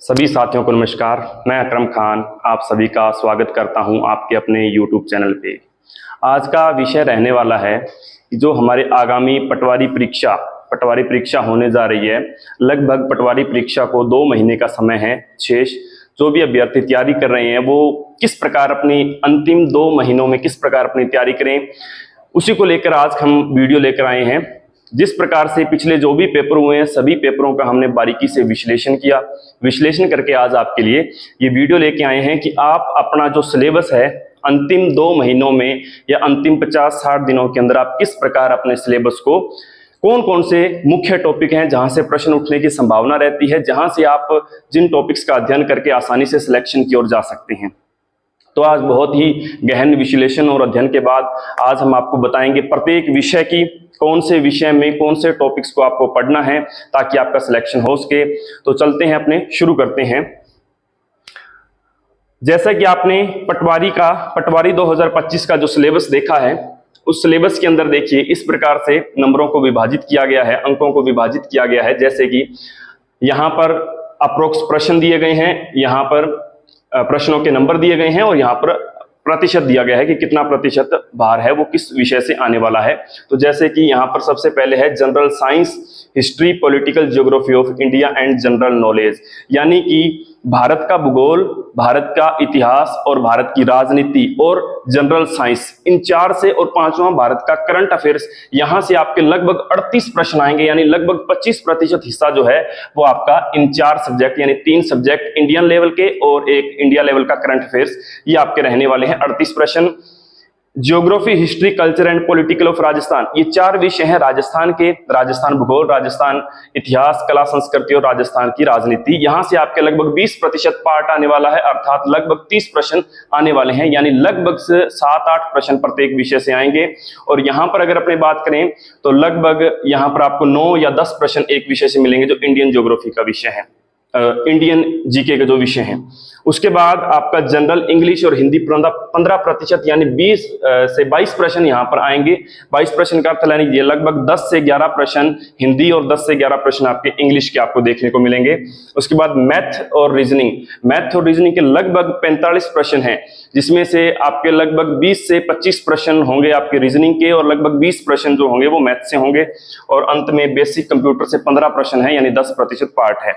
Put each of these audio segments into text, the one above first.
सभी साथियों को नमस्कार। मैं अकरम खान आप सभी का स्वागत करता हूं आपके अपने YouTube चैनल पे। आज का विषय रहने वाला है कि जो हमारे आगामी पटवारी परीक्षा होने जा रही है। लगभग पटवारी परीक्षा को 2 महीने का समय है शेष। जो भी अभ्यर्थी तैयारी कर रहे हैं वो किस प्रकार अपनी अंतिम 2 महीनों में किस प्रकार अपनी तैयारी करें, उसी को लेकर आज हम वीडियो लेकर आए हैं। जिस प्रकार से पिछले जो भी पेपर हुए हैं सभी पेपरों का हमने बारीकी से विश्लेषण करके आज आपके लिए ये वीडियो लेके आए हैं कि आप अपना जो सिलेबस है अंतिम 2 महीनों में या अंतिम 50-60 दिनों के अंदर आप किस प्रकार अपने सिलेबस को कौन कौन से मुख्य टॉपिक हैं जहां से प्रश्न उठने की संभावना रहती है, जहां से आप जिन टॉपिक्स का अध्ययन करके आसानी से सिलेक्शन की ओर जा सकते हैं। तो आज बहुत ही गहन विश्लेषण और अध्ययन के बाद आज हम आपको बताएंगे प्रत्येक विषय की कौन से विषय में कौन से टॉपिक्स को आपको पढ़ना है ताकि आपका सिलेक्शन हो सके। तो चलते हैं शुरू करते हैं। जैसा कि आपने पटवारी 2025 का जो सिलेबस देखा है उस सिलेबस के अंदर देखिए इस प्रकार से नंबरों को विभाजित किया गया है, अंकों को विभाजित किया गया है। जैसे कि यहाँ पर अप्रोक्स प्रश्न दिए गए हैं, यहाँ पर प्रश्नों के नंबर दिए गए हैं और यहाँ पर प्रतिशत दिया गया है कि कितना प्रतिशत भार है वो किस विषय से आने वाला है। तो जैसे कि यहाँ पर सबसे पहले है general science, history, political geography of India and general knowledge, यानी कि भारत का भूगोल, भारत का इतिहास और भारत की राजनीति और जनरल साइंस, इन 4 से, और 5वां भारत का करंट अफेयर्स। यहां से आपके लगभग 38 प्रश्न आएंगे, यानी लगभग 25% हिस्सा जो है वो आपका इन 4 सब्जेक्ट यानी 3 सब्जेक्ट इंडियन लेवल के और एक इंडिया लेवल का करंट अफेयर्स, ये आपके रहने वाले हैं 38 प्रश्न। Geography, history, culture and political of Rajasthan, ये 4 विषय हैं राजस्थान के, राजस्थान भूगोल, राजस्थान इतिहास, कला संस्कृति और राजस्थान की राजनीति। यहां से आपके लगभग 20% पार्ट आने वाला है, अर्थात लगभग 30 प्रश्न आने वाले हैं, यानी लगभग 7-8 प्रश्न प्रत्येक विषय से आएंगे। और यहां पर अगर अपनी बात करें तो लगभग यहां पर आपको 9 या 10 प्रश्न एक विषय से मिलेंगे जो इंडियन ज्योग्राफी का विषय है, इंडियन जीके का जो विषय है। उसके बाद आपका जनरल इंग्लिश और हिंदी 15% यानी 20 से 22 प्रश्न यहाँ पर आएंगे। 22 प्रश्न का अर्थ यानी ये लगभग 10 से 11 प्रश्न हिंदी और 10 से 11 प्रश्न आपके इंग्लिश के आपको देखने को मिलेंगे। उसके बाद मैथ और रीजनिंग के लगभग 45 प्रश्न हैं, जिसमें से आपके लगभग 20 से 25 प्रश्न होंगे आपके रीजनिंग के और लगभग 20 प्रश्न जो होंगे वो मैथ से होंगे। और अंत में बेसिक कंप्यूटर से 15 प्रश्न है, यानी 10% पार्ट है।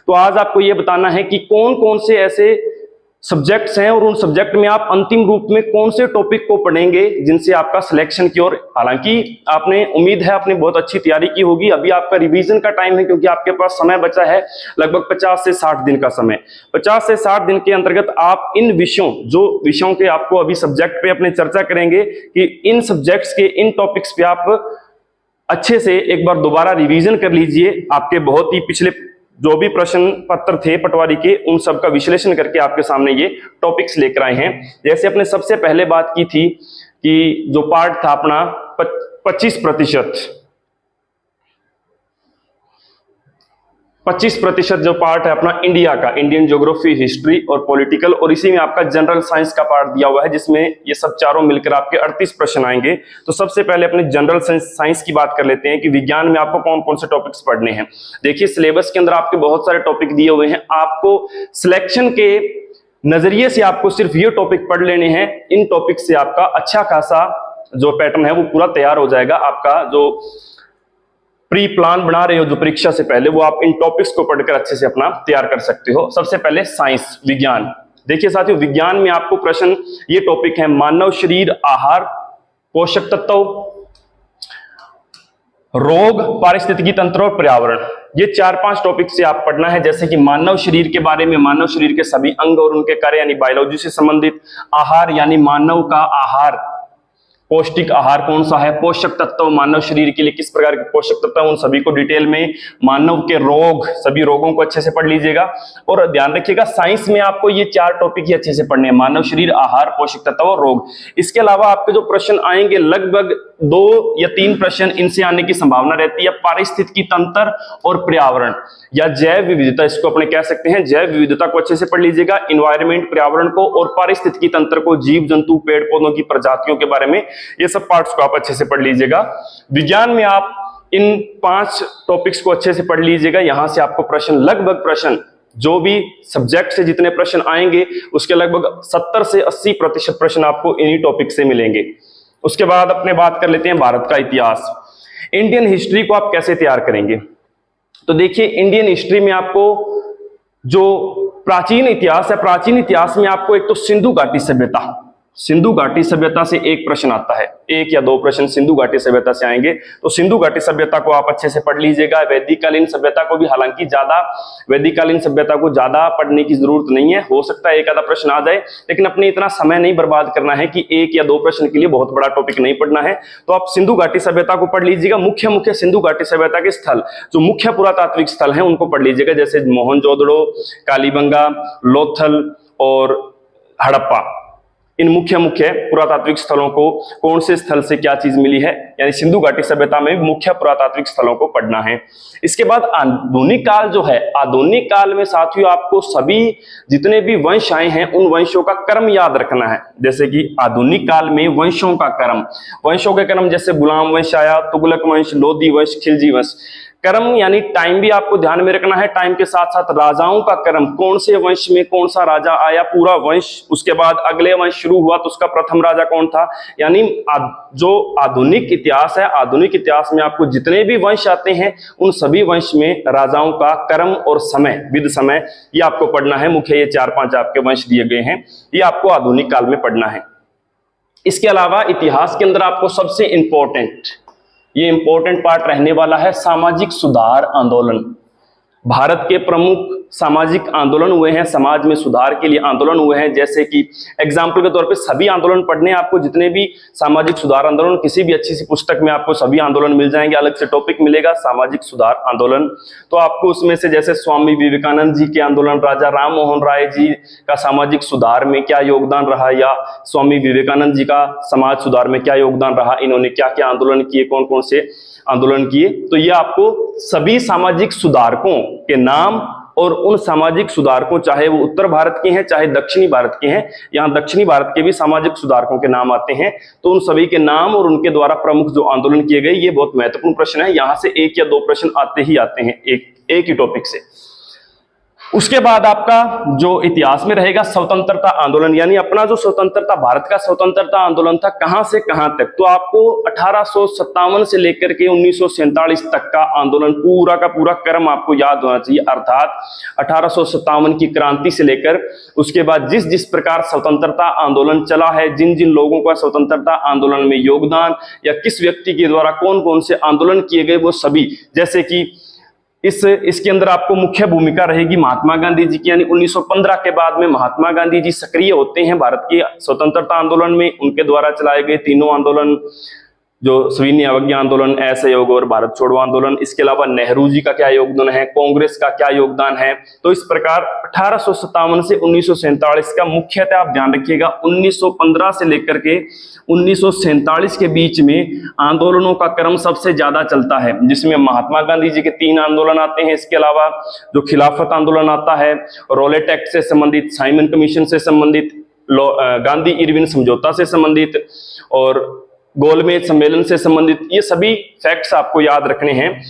तो आज आपको ये बताना है कि कौन कौन से ऐसे सब्जेक्ट्स हैं और उन सब्जेक्ट में आप अंतिम रूप में कौन से टॉपिक को पढ़ेंगे जिनसे आपका सिलेक्शन की ओर, हालांकि आपने उम्मीद है आपने बहुत अच्छी तैयारी की होगी, अभी आपका रिवीजन का टाइम है क्योंकि आपके पास समय बचा है लगभग 50 से 60 दिन का समय। 50 से 60 दिन के अंतर्गत आप इन विषयों के आपको अभी सब्जेक्ट पे अपने चर्चा करेंगे कि इन सब्जेक्ट्स के इन टॉपिक्स पे आप अच्छे से एक बार दोबारा रिवीजन कर लीजिए। आपके बहुत ही पिछले जो भी प्रश्न पत्र थे पटवारी के उन सब का विश्लेषण करके आपके सामने ये टॉपिक्स लेकर आए हैं। जैसे अपने सबसे पहले बात की थी कि जो पार्ट था अपना 25% जो पार्ट है अपना इंडिया का, इंडियन ज्योग्राफी, हिस्ट्री और पॉलिटिकल, और इसी में आपका जनरल साइंस का पार्ट दिया हुआ है जिसमें ये सब चारों मिलकर आपके 38 प्रश्न आएंगे। तो सबसे पहले अपने जनरल साइंस की बात कर लेते हैं कि विज्ञान में आपको कौन कौन से टॉपिक्स पढ़ने हैं। देखिए सिलेबस के अंदर आपके बहुत सारे टॉपिक दिए हुए हैं, आपको सिलेक्शन के नजरिए से आपको सिर्फ ये टॉपिक पढ़ लेने हैं। इन टॉपिक से आपका अच्छा खासा जो पैटर्न है वो पूरा तैयार हो जाएगा। आपका जो प्री प्लान बना रहे हो जो परीक्षा से पहले, वो आप इन टॉपिक्स को पढ़कर अच्छे से अपना तैयार कर सकते हो। सबसे पहले साइंस, विज्ञान। देखिए साथियों, विज्ञान में आपको प्रश्न ये टॉपिक है मानव शरीर, आहार, पोषक तत्व, रोग, पारिस्थितिकी तंत्र और पर्यावरण, ये 4-5 टॉपिक से आप पढ़ना है। जैसे कि मानव शरीर के बारे में, मानव शरीर के सभी अंग और उनके कार्य यानी बायोलॉजी से संबंधित, आहार यानी मानव का आहार, पौष्टिक आहार कौन सा है, पोषक तत्व, मानव शरीर के लिए किस प्रकार के पोषक तत्व, उन सभी को डिटेल में, मानव के रोग, सभी रोगों को अच्छे से पढ़ लीजिएगा। और ध्यान रखिएगा साइंस में आपको ये 4 टॉपिक ही अच्छे से पढ़ने हैं, मानव शरीर, आहार, पोषक तत्व और रोग। इसके अलावा आपके जो प्रश्न आएंगे लगभग 2 या 3 प्रश्न इनसे आने की संभावना रहती है, पारिस्थितिकी तंत्र और पर्यावरण या जैव विविधता, इसको अपने कह सकते हैं। जैव विविधता को अच्छे से पढ़ लीजिएगा, इन्वायरमेंट पर्यावरण को, और पारिस्थितिकी तंत्र को, जीव जंतु पेड़ पौधों की प्रजातियों के बारे में, ये सब पार्ट्स को आप अच्छे से पढ़ लीजिएगा। विज्ञान में आप इन 5 टॉपिक्स को अच्छे से पढ़ लीजिएगा। यहां से आपको प्रश्न लगभग प्रश्न जो भी सब्जेक्ट से जितने प्रश्न आएंगे उसके लगभग 70 से 80% प्रश्न आपको इन्हीं टॉपिक से मिलेंगे। उसके बाद अपने बात कर लेते हैं भारत का इतिहास। इंडियन हिस्ट्री को आप कैसे तैयार करेंगे? तो देखिए, इंडियन हिस्ट्री में आपको जो प्राचीन इतिहास है, प्राचीन इतिहास में आपको एक तो सिंधु घाटी सभ्यता, सिंधु घाटी सभ्यता से एक प्रश्न आता है, एक या दो प्रश्न सिंधु घाटी सभ्यता से आएंगे, तो सिंधु घाटी सभ्यता को आप अच्छे से पढ़ लीजिएगा। वैदिक कालीन सभ्यता को भी, हालांकि ज्यादा वैदिक कालीन सभ्यता को ज्यादा पढ़ने की जरूरत नहीं है, हो सकता है एक आधा प्रश्न आ जाए, लेकिन अपने इतना समय नहीं बर्बाद करना है कि एक या दो प्रश्न के लिए बहुत बड़ा टॉपिक नहीं पढ़ना है। तो आप सिंधु घाटी सभ्यता को पढ़ लीजिएगा। मुख्य मुख्य सिंधु घाटी सभ्यता के स्थल, जो मुख्य पुरातात्विक स्थल हैं, उनको पढ़ लीजिएगा, जैसे मोहनजोदड़ो, कालीबंगा, लोथल और हड़प्पा। इन मुख्य मुख्य पुरातात्विक स्थलों को, कौन से स्थल से क्या चीज मिली है, यानी सिंधु घाटी सभ्यता में मुख्य पुरातात्विक स्थलों को पढ़ना है। इसके बाद आधुनिक काल जो है, आधुनिक काल में साथियों आपको सभी जितने भी वंश आए हैं उन वंशों का क्रम याद रखना है। जैसे कि आधुनिक काल में वंशों का क्रम, वंशों के क्रम, जैसे गुलाम वंश आया, तुगलक वंश, लोधी वंश, खिलजी वंश। क्रम यानी टाइम भी आपको ध्यान में रखना है, टाइम के साथ साथ राजाओं का क्रम, कौन से वंश में कौन सा राजा आया, पूरा वंश, उसके बाद अगले वंश शुरू हुआ तो उसका प्रथम राजा कौन था। यानी जो आधुनिक इतिहास है, आधुनिक इतिहास में आपको जितने भी वंश आते हैं उन सभी वंश में राजाओं का क्रम और समय, विद समय, ये आपको पढ़ना है। मुख्य ये 4-5 आपके वंश दिए गए हैं, ये आपको आधुनिक काल में पढ़ना है। इसके अलावा इतिहास के अंदर आपको सबसे इंपॉर्टेंट, ये इंपॉर्टेंट पार्ट रहने वाला है सामाजिक सुधार आंदोलन। भारत के प्रमुख सामाजिक आंदोलन हुए हैं, समाज में सुधार के लिए आंदोलन हुए हैं। जैसे कि एग्जाम्पल के तौर पे सभी आंदोलन पढ़ने, आपको जितने भी सामाजिक सुधार आंदोलन, किसी भी अच्छी सी पुस्तक में आपको सभी आंदोलन मिल जाएंगे, अलग से टॉपिक मिलेगा सामाजिक सुधार आंदोलन। तो आपको उसमें से जैसे स्वामी विवेकानंद जी के आंदोलन, राजा राम मोहन राय जी का सामाजिक सुधार में क्या योगदान रहा, या स्वामी विवेकानंद जी का समाज सुधार में क्या योगदान रहा, इन्होंने क्या क्या आंदोलन किए, कौन कौन से आंदोलन किए, तो ये आपको सभी सामाजिक सुधारकों के नाम और उन सामाजिक सुधारकों, चाहे वो उत्तर भारत के हैं चाहे दक्षिणी भारत के हैं, यहाँ दक्षिणी भारत के भी सामाजिक सुधारकों के नाम आते हैं, तो उन सभी के नाम और उनके द्वारा प्रमुख जो आंदोलन किए गए, ये बहुत महत्वपूर्ण प्रश्न है। यहाँ से एक या दो प्रश्न आते ही आते हैं एक ही टॉपिक से। उसके बाद आपका जो इतिहास में रहेगा स्वतंत्रता आंदोलन, यानी अपना जो स्वतंत्रता, भारत का स्वतंत्रता आंदोलन था, कहां से कहां तक, तो आपको 1857 से लेकर के 1947 तक का आंदोलन, पूरा का पूरा क्रम आपको याद होना चाहिए। अर्थात 1857 की क्रांति से लेकर उसके बाद जिस जिस प्रकार स्वतंत्रता आंदोलन चला है, जिन जिन लोगों का स्वतंत्रता आंदोलन में योगदान, या किस व्यक्ति के द्वारा कौन कौन से आंदोलन किए गए, वो सभी, जैसे कि इसके अंदर आपको मुख्य भूमिका रहेगी महात्मा गांधी जी की, यानी 1915 के बाद में महात्मा गांधी जी सक्रिय होते हैं भारत के स्वतंत्रता आंदोलन में। उनके द्वारा चलाए गए तीनों आंदोलन, जो सविनय अवज्ञा आंदोलन, असहयोग और भारत छोड़ो आंदोलन, इसके अलावा नेहरू जी का क्या योगदान है, कांग्रेस का क्या योगदान है। तो इस प्रकार 1857 से 1947 का मुख्यतः आप ध्यान रखिएगा, 1915 से लेकर के 1947 के बीच में आंदोलनों का क्रम सबसे ज्यादा चलता है, जिसमें महात्मा गांधी जी के 3 आंदोलन आते हैं। इसके अलावा जो खिलाफत आंदोलन आता है, रोलेट एक्ट से संबंधित, साइमन कमीशन से संबंधित, गांधी इरविन समझौता से संबंधित और गोलमेज सम्मेलन से संबंधित, ये सभी फैक्ट्स आपको याद रखने हैं।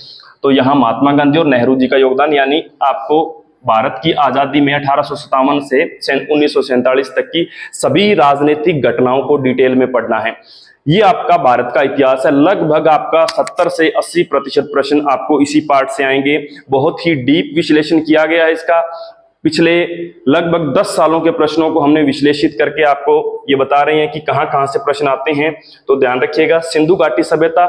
तो यहाँ महात्मा गांधी और नेहरू जी का योगदान, यानी आपको भारत की आजादी में 1857 से 1947 तक की सभी राजनीतिक घटनाओं को डिटेल में पढ़ना है। ये आपका भारत का इतिहास है। लगभग आपका 70 से 80% प्रश्न आपको इसी पार्ट से आएंगे। बहुत ही डीप विश्लेषण किया गया है इसका। पिछले लगभग 10 सालों के प्रश्नों को हमने विश्लेषित करके आपको ये बता रहे हैं कि कहां कहां से प्रश्न आते हैं। तो ध्यान रखिएगा, सिंधु घाटी सभ्यता,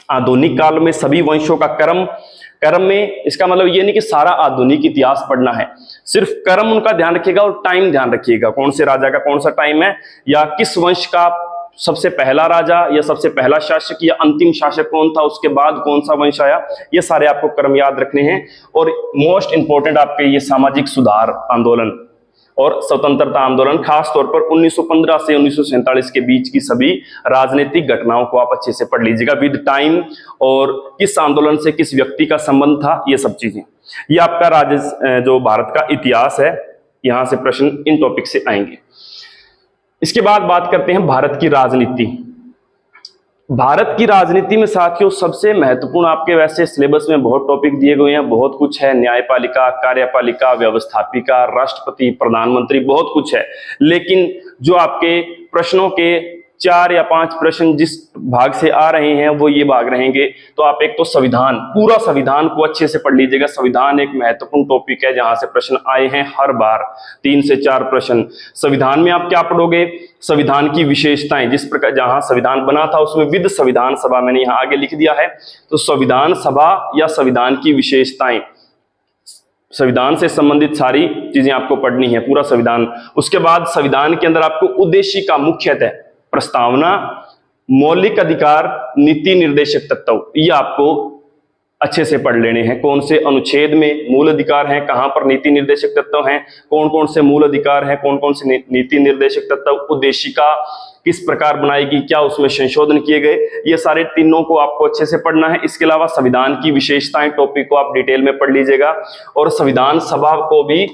आधुनिक काल में सभी वंशों का क्रम में, इसका मतलब ये नहीं कि सारा आधुनिक इतिहास पढ़ना है, सिर्फ क्रम उनका ध्यान रखिएगा और टाइम ध्यान रखिएगा, कौन से राजा का कौन सा टाइम है, या किस वंश का सबसे पहला राजा या सबसे पहला शासक या अंतिम शासक कौन था, उसके बाद कौन सा वंश आया, ये सारे आपको क्रम याद रखने हैं। और मोस्ट इंपॉर्टेंट आपके ये सामाजिक सुधार आंदोलन और स्वतंत्रता आंदोलन, खास तौर पर 1915 से 1947 के बीच की सभी राजनीतिक घटनाओं को आप अच्छे से पढ़ लीजिएगा विद टाइम, और किस आंदोलन से किस व्यक्ति का संबंध था, ये सब चीजें। ये आपका जो भारत का इतिहास है, यहां से प्रश्न इन टॉपिक से आएंगे। इसके बाद बात करते हैं भारत की राजनीति। भारत की राजनीति में साथियों सबसे महत्वपूर्ण, आपके वैसे सिलेबस में बहुत टॉपिक दिए गए हैं, बहुत कुछ है, न्यायपालिका, कार्यपालिका, व्यवस्थापिका, राष्ट्रपति, प्रधानमंत्री, बहुत कुछ है। लेकिन जो आपके प्रश्नों के 4 या 5 प्रश्न जिस भाग से आ रहे हैं वो ये भाग रहेंगे। तो आप एक तो संविधान, पूरा संविधान को अच्छे से पढ़ लीजिएगा। संविधान एक महत्वपूर्ण टॉपिक है जहां से प्रश्न आए हैं हर बार, 3 से 4 प्रश्न। संविधान में आप क्या पढ़ोगे? संविधान की विशेषताएं, जिस प्रकार जहां संविधान बना था उसमें विद संविधान सभा मैंने यहां आगे लिख दिया है। तो संविधान सभा या संविधान की विशेषताएं, संविधान से संबंधित सारी चीजें आपको पढ़नी है, पूरा संविधान। उसके बाद संविधान के अंदर आपको उद्देशिका, मुख्यतः प्रस्तावना, मौलिक अधिकार, नीति निर्देशक तत्व, ये आपको अच्छे से पढ़ लेने हैं। कौन से अनुच्छेद में मूल अधिकार हैं, कहां पर नीति निर्देशक तत्व हैं, कौन कौन से मूल अधिकार हैं, कौन कौन से नीति निर्देशक तत्व, उद्देशिका किस प्रकार बनाएगी, क्या उसमें संशोधन किए गए, ये सारे तीनों को आपको अच्छे से पढ़ना है। इसके अलावा संविधान की विशेषताएं टॉपिक को आप डिटेल में पढ़ लीजिएगा, और संविधान सभा को भी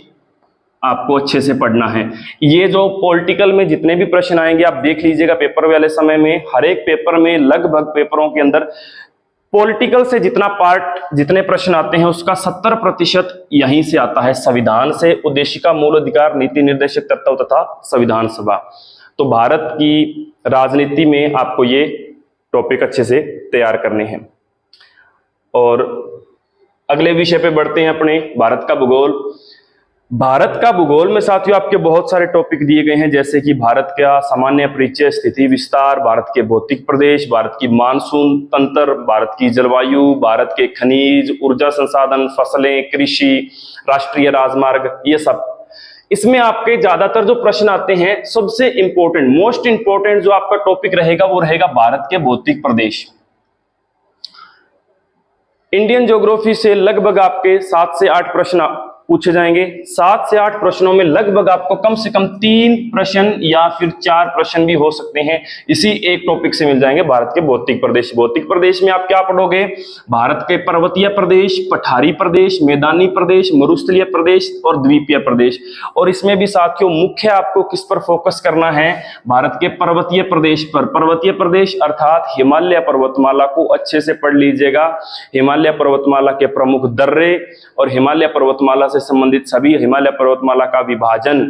आपको अच्छे से पढ़ना है। ये जो पॉलिटिकल में जितने भी प्रश्न आएंगे आप देख लीजिएगा पेपर वाले समय में, हर एक पेपर में, लगभग पेपरों के अंदर पॉलिटिकल से जितना पार्ट, जितने प्रश्न आते हैं उसका 70% यहीं से आता है, संविधान से। उद्देशिका, मूल अधिकार, नीति निर्देशक तत्व तथा संविधान सभा। तो भारत की राजनीति में आपको ये टॉपिक अच्छे से तैयार करने हैं। और अगले विषय पे बढ़ते हैं, अपने भारत का भूगोल। भारत का भूगोल में साथियों आपके बहुत सारे टॉपिक दिए गए हैं, जैसे कि भारत का सामान्य परिचय, स्थिति विस्तार, भारत के भौतिक प्रदेश, भारत की मानसून तंत्र, भारत की जलवायु, भारत के खनिज, ऊर्जा संसाधन, फसलें, कृषि, राष्ट्रीय राजमार्ग, ये सब। इसमें आपके ज्यादातर जो प्रश्न आते हैं, सबसे इंपॉर्टेंट, मोस्ट इंपॉर्टेंट जो आपका टॉपिक रहेगा वो रहेगा भारत के भौतिक प्रदेश। इंडियन ज्योग्राफी से लगभग आपके 7 से 8 प्रश्न पूछे जाएंगे। 7 से 8 प्रश्नों में लगभग आपको कम से कम 3 प्रश्न या फिर 4 प्रश्न भी हो सकते हैं, इसी एक टॉपिक से मिल जाएंगे, भारत के भौतिक प्रदेश। भौतिक प्रदेश में आप क्या पढ़ोगे? भारत के पर्वतीय प्रदेश, पठारी प्रदेश, मैदानी प्रदेश, मरुस्थलीय प्रदेश और द्वीपीय प्रदेश। और इसमें भी साथियों मुख्य आपको किस पर फोकस करना है? भारत के पर्वतीय प्रदेश पर। पर्वतीय प्रदेश अर्थात हिमालय पर्वतमाला को अच्छे से पढ़ लीजिएगा। हिमालय पर्वतमाला के प्रमुख दर्रे और हिमालय पर्वतमाला से संबंधित सभी, हिमालय पर्वतमाला का विभाजन,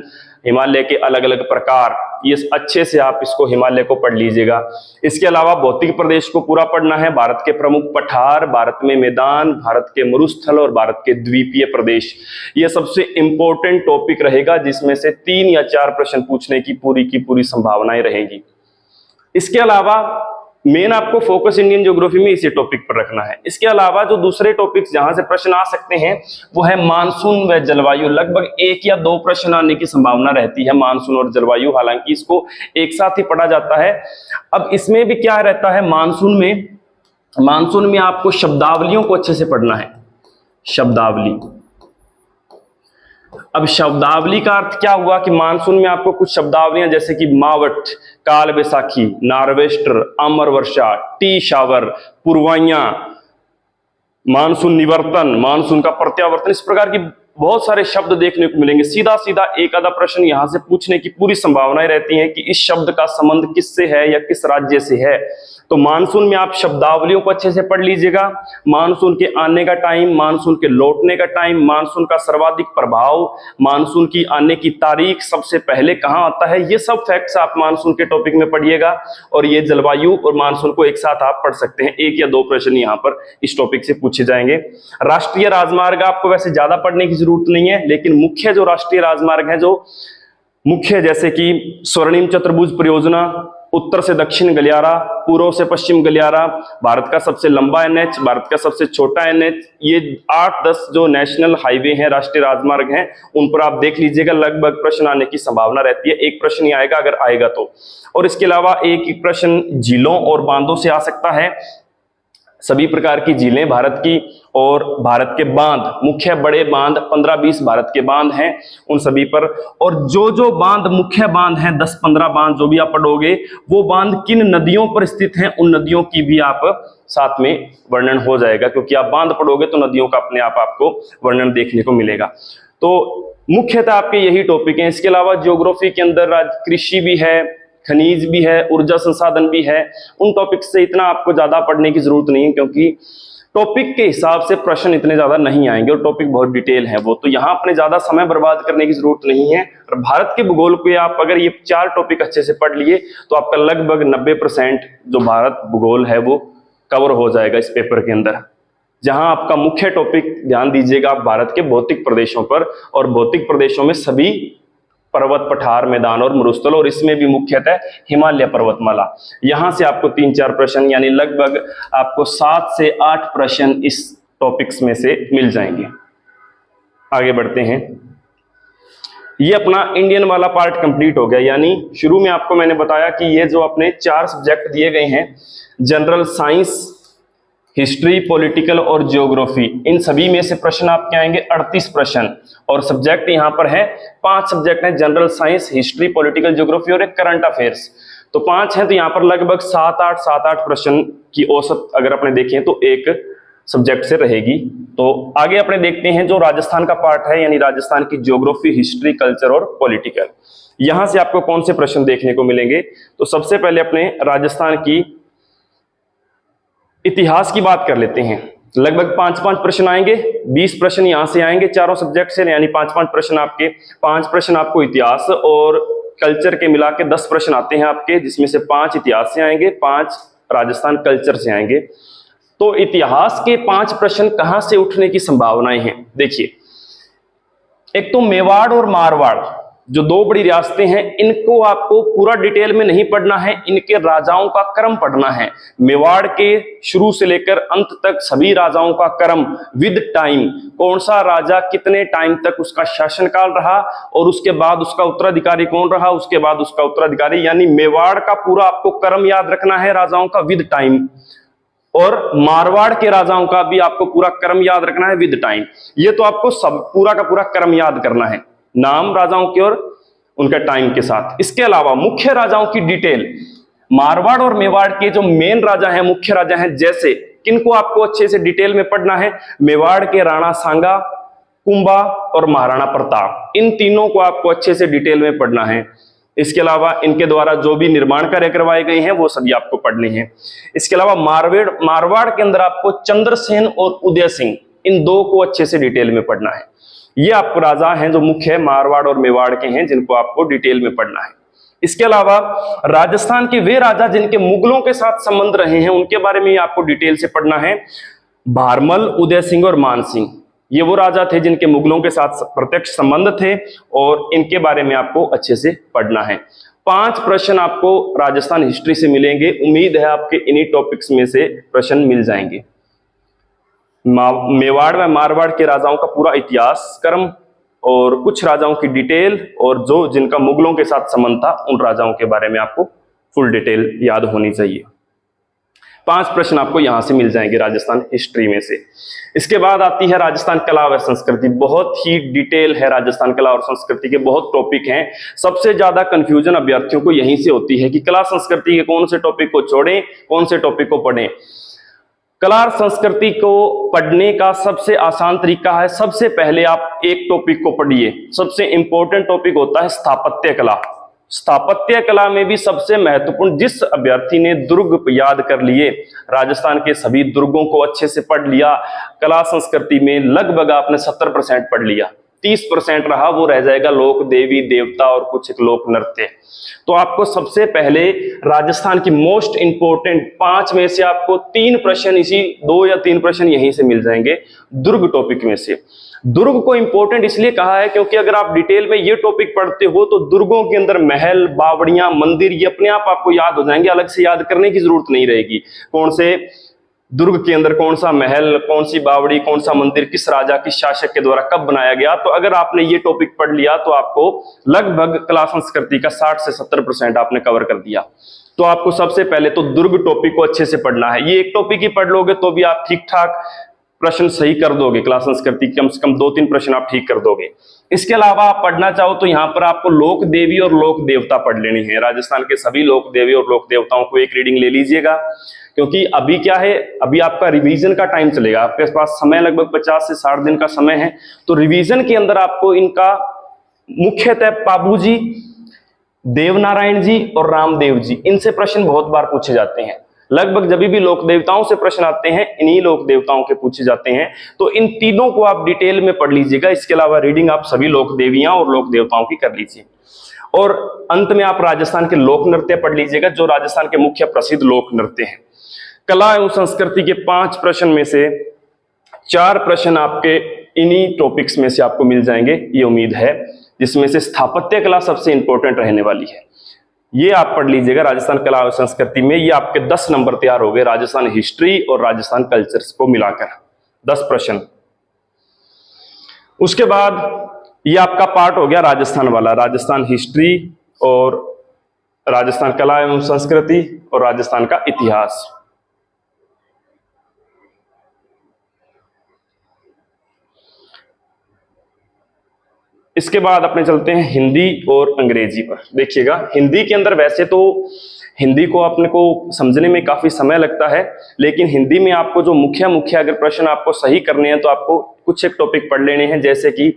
हिमालय के अलग अलग प्रकार, ये अच्छे से आप इसको हिमालय को पढ़ लीजिएगा। इसके अलावा भौतिक प्रदेश को पूरा पढ़ना है, भारत के प्रमुख पठार, भारत में मैदान, भारत के मरुस्थल और भारत के द्वीपीय प्रदेश। ये सबसे इंपॉर्टेंट टॉपिक रहेगा, जिसमें से 3 या 4 प्रश्न पूछने की पूरी संभावनाएं रहेगी। इसके अलावा मेन आपको फोकस इंडियन ज्योग्राफी में इसी टॉपिक पर रखना है। इसके अलावा जो दूसरे टॉपिक्स जहां से प्रश्न आ सकते हैं वो है मानसून व जलवायु। लगभग 1 या 2 प्रश्न आने की संभावना रहती है, मानसून और जलवायु। हालांकि इसको एक साथ ही पढ़ा जाता है। अब इसमें भी क्या रहता है, मानसून में आपको शब्दावलियों को अच्छे से पढ़ना है। शब्दावली, अब शब्दावली का अर्थ क्या हुआ कि मानसून में आपको कुछ शब्दावलियां जैसे कि मावट, काल बैसाखी, नार्वेस्टर, अमर वर्षा, टी शावर, पुरवाइयां, मानसून निवर्तन, मानसून का प्रत्यावर्तन, इस प्रकार की बहुत सारे शब्द देखने को मिलेंगे। सीधा सीधा एक आधा प्रश्न यहां से पूछने की पूरी संभावनाएं रहती हैं कि इस शब्द का संबंध किससे है या किस राज्य से है। तो मानसून में आप शब्दावलियों को अच्छे से पढ़ लीजिएगा। मानसून के आने का टाइम, मानसून के लौटने का टाइम, मानसून का सर्वाधिक प्रभाव, मानसून की आने की तारीख, सबसे पहले कहां आता है, ये सब फैक्ट्स आप मानसून के टॉपिक में पढ़िएगा। और ये जलवायु और मानसून को एक साथ आप पढ़ सकते हैं। 1 या 2 प्रश्न यहां पर इस टॉपिक से पूछे जाएंगे। राष्ट्रीय राजमार्ग आपको वैसे ज्यादा पढ़ने की जरूरत नहीं है, लेकिन मुख्य जो राष्ट्रीय राजमार्ग है, जो मुख्य जैसे कि स्वर्णिम चतुर्भुज परियोजना, उत्तर से दक्षिण गलियारा, पूर्व से पश्चिम गलियारा, भारत का सबसे लंबा एनएच, भारत का सबसे छोटा एनएच, ये 8-10 जो नेशनल हाईवे हैं, राष्ट्रीय राजमार्ग हैं, उन पर आप देख लीजिएगा। लगभग प्रश्न आने की संभावना रहती है। 1 प्रश्न ही आएगा अगर आएगा तो। और इसके अलावा एक प्रश्न झीलों और बांधों से आ सकता है। सभी प्रकार की झीलें भारत की और भारत के बांध, मुख्य बड़े बांध 15-20 भारत के बांध हैं, उन सभी पर। और जो बांध मुख्य बांध हैं, 10-15 बांध जो भी आप पढ़ोगे, वो बांध किन नदियों पर स्थित हैं, उन नदियों की भी आप साथ में वर्णन हो जाएगा, क्योंकि आप बांध पढ़ोगे तो नदियों का अपने आप आपको वर्णन देखने को मिलेगा। तो मुख्यतः आपके यही टॉपिक हैं। इसके अलावा ज्योग्राफी के अंदर कृषि भी है, खनिज भी है, ऊर्जा संसाधन भी है। उन टॉपिक से इतना आपको ज्यादा पढ़ने की जरूरत नहीं है, क्योंकि टॉपिक के हिसाब से प्रश्न इतने ज्यादा नहीं आएंगे और टॉपिक बहुत डिटेल है वो, तो यहाँ अपने ज्यादा समय बर्बाद करने की जरूरत नहीं है। और भारत के भूगोल को आप अगर ये 4 टॉपिक अच्छे से पढ़ लिए तो आपका लगभग 90% जो भारत भूगोल है वो कवर हो जाएगा इस पेपर के अंदर। जहां आपका मुख्य टॉपिक ध्यान दीजिएगा आप भारत के भौतिक प्रदेशों पर, और भौतिक प्रदेशों में सभी पर्वत, पठार, मैदान और मरुस्थल, और इसमें भी मुख्यतः हिमालय पर्वतमाला। यहां से आपको 3-4 प्रश्न यानी लगभग आपको 7 से 8 प्रश्न इस टॉपिक्स में से मिल जाएंगे। आगे बढ़ते हैं। ये अपना इंडियन वाला पार्ट कंप्लीट हो गया, यानी शुरू में आपको मैंने बताया कि ये जो अपने 4 सब्जेक्ट दिए गए हैं, जनरल साइंस, हिस्ट्री, पॉलिटिकल और ज्योग्राफी, इन सभी में से प्रश्न आपके आएंगे 38 प्रश्न। और सब्जेक्ट यहाँ पर है 5 सब्जेक्ट हैं, general science, history, political, geography और एक करंट अफेयर्स। तो 5 हैं, तो यहाँ पर लगभग 7-8 प्रश्न की औसत अगर अपने देखें तो एक सब्जेक्ट से रहेगी। तो आगे अपने देखते हैं जो राजस्थान का पार्ट है, यानी राजस्थान की ज्योग्राफी, हिस्ट्री, कल्चर और पॉलिटिकल। यहां से आपको कौन से प्रश्न देखने को मिलेंगे? तो सबसे पहले अपने राजस्थान की इतिहास की बात कर लेते हैं। लगभग 5-5 प्रश्न आएंगे, 20 प्रश्न यहां से आएंगे चारों सब्जेक्ट से, यानी 5-5 प्रश्न आपके, 5 प्रश्न आपको इतिहास और कल्चर के मिला के 10 प्रश्न आते हैं आपके, जिसमें से 5 इतिहास से आएंगे, 5 राजस्थान कल्चर से आएंगे। तो इतिहास के 5 प्रश्न कहां से उठने की संभावनाएं हैं? देखिए, एक तो मेवाड़ और मारवाड़ जो 2 बड़ी रियासतें हैं, इनको आपको पूरा डिटेल में नहीं पढ़ना है, इनके राजाओं का क्रम पढ़ना है। मेवाड़ के शुरू से लेकर अंत तक सभी राजाओं का क्रम विद टाइम, कौन सा राजा कितने टाइम तक उसका शासनकाल रहा और उसके बाद उसका उत्तराधिकारी कौन रहा, उसके बाद उसका उत्तराधिकारी, यानी मेवाड़ का पूरा आपको क्रम याद रखना है राजाओं का विद टाइम, और मारवाड़ के राजाओं का भी आपको पूरा क्रम याद रखना है विद टाइम। ये तो आपको सब पूरा का पूरा क्रम याद करना है, नाम राजाओं के और उनका टाइम के साथ। इसके अलावा मुख्य राजाओं की डिटेल, मारवाड़ और मेवाड़ के जो मेन राजा हैं, मुख्य राजा हैं, जैसे किनको आपको अच्छे से डिटेल में पढ़ना है? मेवाड़ के राणा सांगा, कुंभा और महाराणा प्रताप, इन तीनों को आपको अच्छे से डिटेल में पढ़ना है। इसके अलावा इनके द्वारा जो भी निर्माण कार्य करवाए गए हैं वो सभी आपको पढ़ने हैं। इसके अलावा मारवाड़ के अंदर आपको चंद्रसेन और उदय सिंह, इन 2 को अच्छे से डिटेल में पढ़ना है। ये आपको राजा हैं जो मुख्य मारवाड़ और मेवाड़ के हैं, जिनको आपको डिटेल में पढ़ना है। इसके अलावा राजस्थान के वे राजा जिनके मुगलों के साथ संबंध रहे हैं, उनके बारे में आपको डिटेल से पढ़ना है। भारमल, उदय सिंह और मान सिंह, ये वो राजा थे जिनके मुगलों के साथ प्रत्यक्ष संबंध थे, और इनके बारे में आपको अच्छे से पढ़ना है। 5 प्रश्न आपको राजस्थान हिस्ट्री से मिलेंगे। उम्मीद है आपके इन्हीं टॉपिक्स में से प्रश्न मिल जाएंगे। मेवाड़ व मारवाड़ के राजाओं का पूरा इतिहास, क्रम और कुछ राजाओं की डिटेल, और जो जिनका मुगलों के साथ संबंध था उन राजाओं के बारे में आपको फुल डिटेल याद होनी चाहिए। 5 प्रश्न आपको यहां से मिल जाएंगे राजस्थान हिस्ट्री में से। इसके बाद आती है राजस्थान कला व संस्कृति। बहुत ही डिटेल है राजस्थान कला और संस्कृति के, बहुत टॉपिक हैं। सबसे ज्यादा कंफ्यूजन अभ्यर्थियों को यहीं से होती है कि कला संस्कृति के कौन से टॉपिक को छोड़ें, कौन से टॉपिक को पढ़ें। कला और संस्कृति को पढ़ने का सबसे आसान तरीका है, सबसे पहले आप एक टॉपिक को पढ़िए। सबसे इंपॉर्टेंट टॉपिक होता है स्थापत्य कला। स्थापत्य कला में भी सबसे महत्वपूर्ण, जिस अभ्यर्थी ने दुर्ग याद कर लिए, राजस्थान के सभी दुर्गों को अच्छे से पढ़ लिया, कला संस्कृति में लगभग आपने 70% पढ़ लिया, 30% रहा, वो रह जाएगा लोक देवी देवता और कुछ लोक नृत्य। तो आपको सबसे पहले राजस्थान की मोस्ट इंपोर्टेंट 5 में से आपको 3 प्रश्न, इसी 2 या 3 प्रश्न यहीं से मिल जाएंगे दुर्ग टॉपिक में से। दुर्ग को इंपॉर्टेंट इसलिए कहा है क्योंकि अगर आप डिटेल में ये टॉपिक पढ़ते हो तो दुर्गों के अंदर महल, बावड़ियां, मंदिर, ये अपने आप आपको याद हो जाएंगे, अलग से याद करने की जरूरत नहीं रहेगी। कौन से दुर्ग के अंदर कौन सा महल, कौन सी बावड़ी, कौन सा मंदिर, किस राजा, किस शासक के द्वारा कब बनाया गया, तो अगर आपने ये टॉपिक पढ़ लिया तो आपको लगभग कला संस्कृति का 60 से 70% आपने कवर कर दिया। तो आपको सबसे पहले तो दुर्ग टॉपिक को अच्छे से पढ़ना है। ये एक टॉपिक ही पढ़ लोगे तो भी आप ठीक ठाक प्रश्न सही कर दोगे, कला संस्कृति कम से कम 2-3 प्रश्न आप ठीक कर दोगे। इसके अलावा आप पढ़ना चाहो तो यहाँ पर आपको लोक देवी और लोक देवता पढ़ लेनी है। राजस्थान के सभी लोक देवी और लोक देवताओं को एक रीडिंग ले लीजिएगा, क्योंकि अभी क्या है, अभी आपका रिवीजन का टाइम चलेगा, आपके पास समय लगभग 50 से 60 दिन का समय है। तो रिवीजन के अंदर आपको इनका मुख्यतः पाबूजी, देवनारायण जी और रामदेव जी, इनसे प्रश्न बहुत बार पूछे जाते हैं। लगभग जब भी लोक देवताओं से प्रश्न आते हैं इन्हीं लोक देवताओं के पूछे जाते हैं। तो इन तीनों को आप डिटेल में पढ़ लीजिएगा। इसके अलावा रीडिंग आप सभी लोक देवियां और लोक देवताओं की कर लीजिए। और अंत में आप राजस्थान के लोक नृत्य पढ़ लीजिएगा, जो राजस्थान के मुख्य प्रसिद्ध लोक नृत्य हैं। कला एवं संस्कृति के 5 प्रश्न में से 4 प्रश्न आपके इन्हीं टॉपिक्स में से आपको मिल जाएंगे, ये उम्मीद है, जिसमें से स्थापत्य कला सबसे इंपॉर्टेंट रहने वाली है। ये आप पढ़ लीजिएगा राजस्थान कला और संस्कृति में। ये आपके 10 नंबर तैयार हो गए राजस्थान हिस्ट्री और राजस्थान कल्चर्स को मिलाकर 10 प्रश्न। उसके बाद ये आपका पार्ट हो गया राजस्थान वाला, राजस्थान हिस्ट्री और राजस्थान कला एवं संस्कृति और राजस्थान का इतिहास। इसके बाद अपने चलते हैं हिंदी और अंग्रेजी पर। देखिएगा, हिंदी के अंदर वैसे तो हिंदी को अपने को समझने में काफी समय लगता है, लेकिन हिंदी में आपको जो मुख्य अगर प्रश्न आपको सही करने हैं तो आपको कुछ एक टॉपिक पढ़ लेने हैं। जैसे कि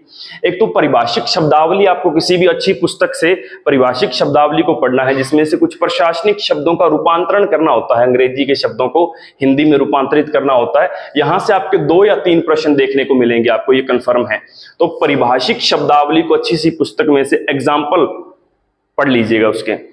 एक तो परिभाषिक शब्दावली, आपको किसी भी अच्छी पुस्तक से परिभाषिक शब्दावली को पढ़ना है, जिसमें से कुछ प्रशासनिक शब्दों का रूपांतरण करना होता है, अंग्रेजी के शब्दों को हिंदी में रूपांतरित करना होता है। यहां से आपके 2 या 3 प्रश्न देखने को मिलेंगे, आपको ये कंफर्म है। तो परिभाषिक शब्दावली को अच्छी सी पुस्तक में से एग्जाम्पल पढ़ लीजिएगा। उसके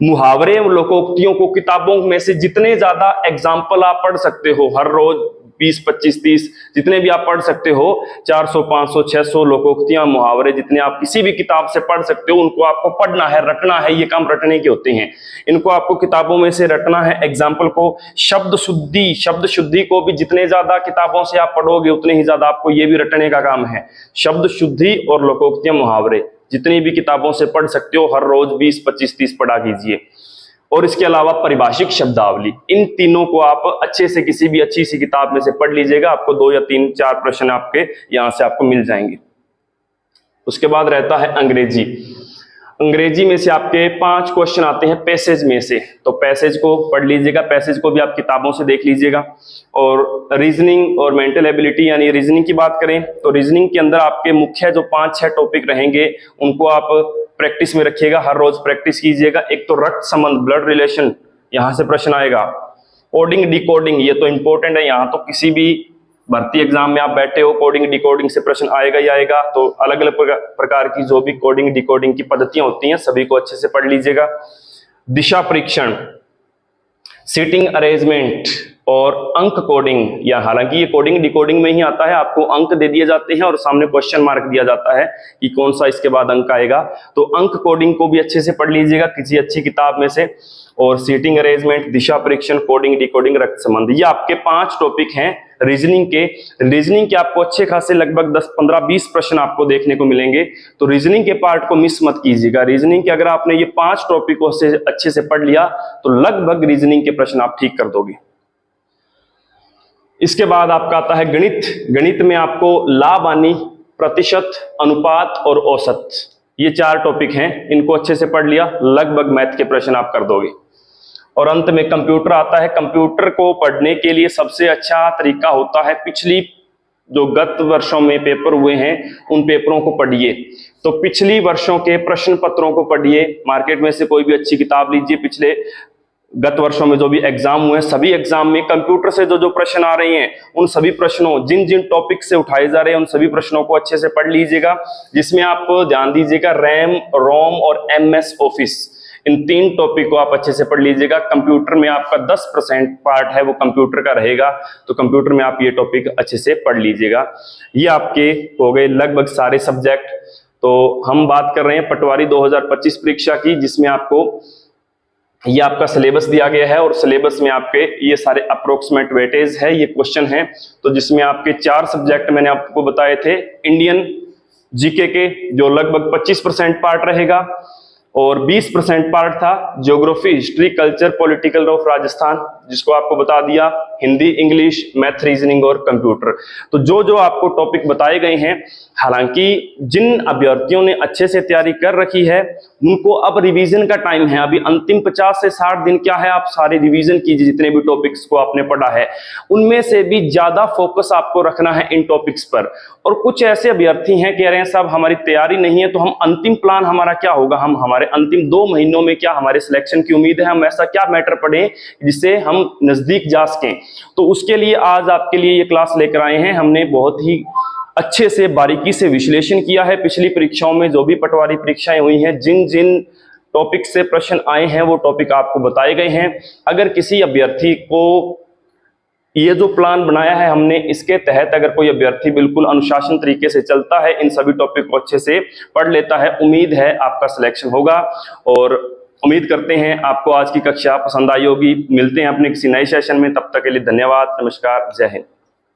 मुहावरे और लोकोक्तियों को किताबों में से जितने ज्यादा एग्जाम्पल आप पढ़ सकते हो, हर रोज 20, 25, 30 जितने भी आप पढ़ सकते हो, 400, 500, 600 लोकोक्तियां, मुहावरे जितने आप किसी भी किताब से पढ़ सकते हो, उनको आपको पढ़ना है, रटना है। ये काम रटने के होते हैं, इनको आपको किताबों में से रटना है। एग्जाम्पल को शब्द शुद्धि को भी जितने ज्यादा किताबों से आप पढ़ोगे उतने ही ज्यादा आपको ये भी रटने का काम है। शब्द शुद्धि और लोकोक्तियां, मुहावरे जितनी भी किताबों से पढ़ सकते हो, हर रोज 20, 25, 30 पढ़ा कीजिए। और इसके अलावा परिभाषिक शब्दावली, इन तीनों को आप अच्छे से किसी भी अच्छी सी किताब में से पढ़ लीजिएगा। आपको 2 या 3, 4 प्रश्न आपके यहां से आपको मिल जाएंगे। उसके बाद रहता है अंग्रेजी। अंग्रेजी में से आपके 5 क्वेश्चन आते हैं पैसेज में से, तो पैसेज को पढ़ लीजिएगा। पैसेज को भी आप किताबों से देख लीजिएगा। और रीजनिंग और मेंटल एबिलिटी, यानी रीजनिंग की बात करें तो रीजनिंग के अंदर आपके मुख्य जो 5-6 टॉपिक रहेंगे उनको आप प्रैक्टिस में रखिएगा, हर रोज प्रैक्टिस कीजिएगा। एक तो रक्त संबंध, ब्लड रिलेशन, यहां से प्रश्न आएगा। कोडिंग डिकोडिंग, ये तो इंपॉर्टेंट है, यहाँ तो किसी भी भर्ती एग्जाम में आप बैठे हो, कोडिंग डिकोडिंग से प्रश्न आएगा ही आएगा। तो अलग अलग प्रकार की जो भी कोडिंग डिकोडिंग की पद्धतियां होती हैं सभी को अच्छे से पढ़ लीजिएगा। दिशा परीक्षण, सीटिंग अरेंजमेंट और अंक कोडिंग, या हालांकि ये कोडिंग डिकोडिंग में ही आता है, आपको अंक दे दिए जाते हैं और सामने क्वेश्चन मार्क दिया जाता है कि कौन सा इसके बाद अंक आएगा। तो अंक कोडिंग को भी अच्छे से पढ़ लीजिएगा किसी अच्छी किताब में से। और सीटिंग अरेंजमेंट, दिशा परीक्षण, कोडिंग डिकोडिंग, रक्त संबंध, ये आपके 5 टॉपिक हैं रीजनिंग के। रीजनिंग के आपको अच्छे खासे लगभग 10, 15, 20 प्रश्न आपको देखने को मिलेंगे। तो रीजनिंग के पार्ट को मिस मत कीजिएगा। रीजनिंग के अगर आपने ये 5 टॉपिकों से अच्छे से पढ़ लिया तो लगभग रीजनिंग के प्रश्न आप ठीक कर दोगे। इसके बाद आपका आता है गणित। गणित में आपको लाभ हानि, प्रतिशत, अनुपात और औसत, ये 4 टॉपिक हैं। इनको अच्छे से पढ़ लिया, लगभग मैथ के प्रश्न आप कर दोगे। और अंत में कंप्यूटर आता है। कंप्यूटर को पढ़ने के लिए सबसे अच्छा तरीका होता है पिछली जो गत वर्षों में पेपर हुए हैं उन पेपरों को पढ़िए। तो पिछली वर्षों के प्रश्न पत्रों को पढ़िए, मार्केट में से कोई भी अच्छी किताब लीजिए। पिछले गत वर्षों में जो भी एग्जाम हुए, सभी एग्जाम में कंप्यूटर से जो प्रश्न आ रहे हैं उन सभी प्रश्नों, जिन जिन टॉपिक से उठाए जा रहे हैं उन सभी प्रश्नों को अच्छे से पढ़ लीजिएगा। जिसमें आप ध्यान दीजिएगा रैम, रोम और MS ऑफिस, इन 3 टॉपिक को आप अच्छे से पढ़ लीजिएगा। कंप्यूटर में आपका 10% पार्ट है वो कंप्यूटर का रहेगा, तो कंप्यूटर में आप ये टॉपिक अच्छे से पढ़ लीजिएगा। ये आपके हो गए लगभग सारे सब्जेक्ट। तो हम बात कर रहे हैं पटवारी 2025 परीक्षा की, जिसमें आपको ये आपका सिलेबस दिया गया है और सिलेबस में आपके ये सारे अप्रोक्सीमेट वेटेज है, ये क्वेश्चन है। तो जिसमें आपके 4 सब्जेक्ट मैंने आपको बताए थे। इंडियन जीके के जो लगभग 25% पार्ट रहेगा और 20% पार्ट था geography, history, culture, political of Rajasthan, जिसको आपको बता दिया। हिंदी, इंग्लिश, मैथ, रीजनिंग और कंप्यूटर। तो जो जो आपको टॉपिक बताए गए हैं, हालांकि जिन अभ्यर्थियों ने अच्छे से तैयारी कर रखी है उनको अब रिवीजन का टाइम है। अभी अंतिम 50 से 60 दिन क्या है, आप सारे रिवीजन कीजिए जितने भी टॉपिक्स को आपने पढ़ा है। उनमें से भी ज्यादा फोकस आपको रखना है इन टॉपिक्स पर। और कुछ ऐसे अभ्यर्थी हैं कह रहे हैं साहब हमारी तैयारी नहीं है, तो हम अंतिम प्लान हमारा क्या होगा, हम हमारी हमारे अंतिम 2 महीनों में क्या हमारे सिलेक्शन की उम्मीद है, हम ऐसा क्या मैटर पढ़ें जिससे हम नजदीक जा सकें। तो उसके लिए आज आपके लिए ये क्लास लेकर आए हैं। हमने बहुत ही अच्छे से बारीकी से विश्लेषण किया है पिछली परीक्षाओं में जो भी पटवारी परीक्षाएं हुई हैं, जिन जिन टॉपिक से प्रश्न आए हैं वो टॉपिक आपको बताए गए हैं। अगर किसी अभ्यर्थी को ये जो प्लान बनाया है हमने, इसके तहत अगर कोई अभ्यर्थी बिल्कुल अनुशासन तरीके से चलता है, इन सभी टॉपिक को अच्छे से पढ़ लेता है, उम्मीद है आपका सिलेक्शन होगा। और उम्मीद करते हैं आपको आज की कक्षा पसंद आई होगी। मिलते हैं अपने किसी नए सेशन में, तब तक के लिए धन्यवाद, नमस्कार, जय हिंद।